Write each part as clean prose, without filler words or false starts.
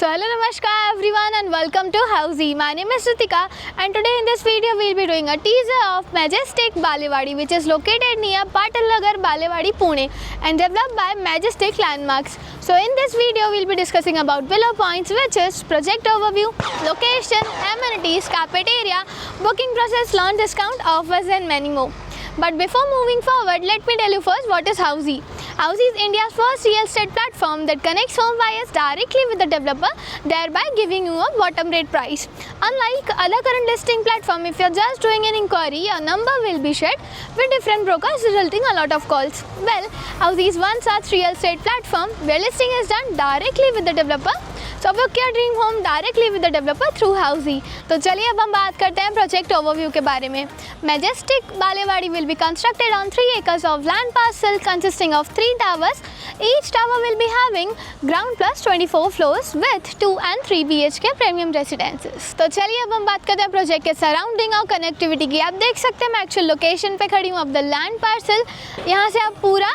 So hello namaskar everyone and welcome to Housey. My name is Ritika and today in this video we will be doing a teaser of Majestic Balewadi, which is located near Patal Nagar, Balewadi, Pune and developed by Majestic Landmarks. So in this video we will be discussing about below points, which is project overview, location, amenities, cafeteria, booking process, launch discount, offers and many more. But before moving forward, let me tell you first what is Housey. Housey is India's first real estate platform that connects home buyers directly with the developer, thereby giving you a bottom rate price. Unlike other current listing platform, if you are just doing an inquiry, a number will be shared with different brokers, resulting a lot of calls. Well, Housey is one such real estate platform where listing is done directly with the developer. So book your dream home directly with the developer through Housey. तो चलिए अब हम बात करते हैं project overview के बारे में. Majestic Balewadi will be constructed on 3 acres of land parcel consisting of 3 towers. Each tower will be having ground plus 24 floors with 2 and 3 BHK premium residences. तो चलिए अब हम बात करते हैं प्रोजेक्ट के सराउंडिंग और कनेक्टिविटी की. आप देख सकते हैं मैं एक्चुअल लोकेशन पे खड़ी हूँ ऑफ द लैंड पार्सल. यहाँ से आप पूरा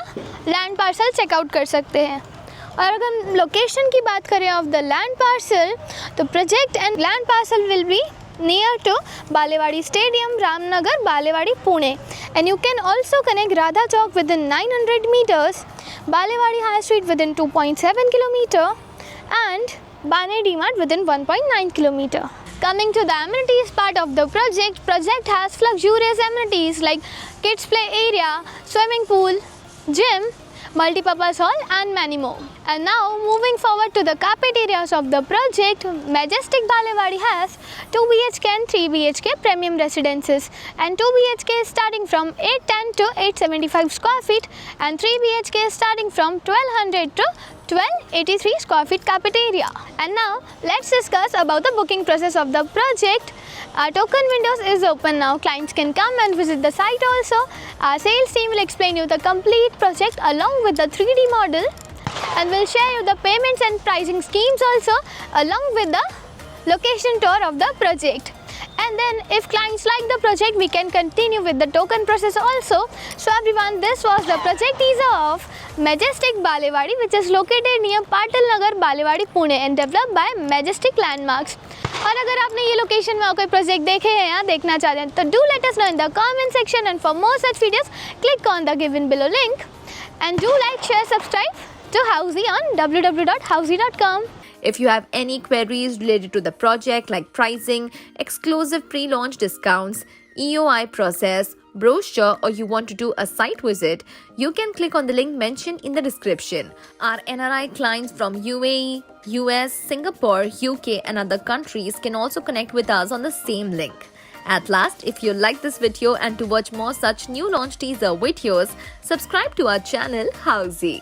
लैंड पार्सल चेकआउट कर सकते हैं. और अगर हम लोकेशन की बात करें ऑफ द लैंड पार्सल, तो project and land parcel will be near to Balewadi stadium, Ramnagar, Balewadi, Pune. And you can also connect Radha Chowk within 900 meters, Balewadi high street within 2.7 kilometer and Baner DMart within 1.9 kilometer. Coming to the amenities part of the project has luxurious amenities like kids play area, swimming pool, gym, multi-purpose hall and many more. And now moving forward to the carpet areas of the project, Majestic Balewadi has 2 BHK and 3 BHK premium residences, and 2 BHK is starting from 810 to 875 square feet and 3 BHK is starting from 1200 to 1283 square feet carpet area. And now let's discuss about the booking process of the project. Our token windows is open now. Clients can come and visit the site also. Our sales team will explain you the complete project along with the 3D model and will share you the payments and pricing schemes also along with the location tour of the project. And then if clients like the project, we can continue with the token process also. So everyone, this was the project teaser of Majestic Balewadi, which is located near Patal Nagar, Balewadi, Pune and developed by Majestic Landmarks. और अगर आपने ये location में कोई project देखे हैं या देखना चाहते हैं तो do let us know in the comment section and for more such videos click on the given below link and do like share subscribe to Housey on www.housey.com. If you have any queries related to the project like pricing, exclusive pre-launch discounts, EOI process, brochure, or you want to do a site visit, you can click on the link mentioned in the description. Our NRI clients from UAE, US, Singapore, UK and other countries can also connect with us on the same link. At last, if you like this video and to watch more such new launch teaser videos, subscribe to our channel Housey.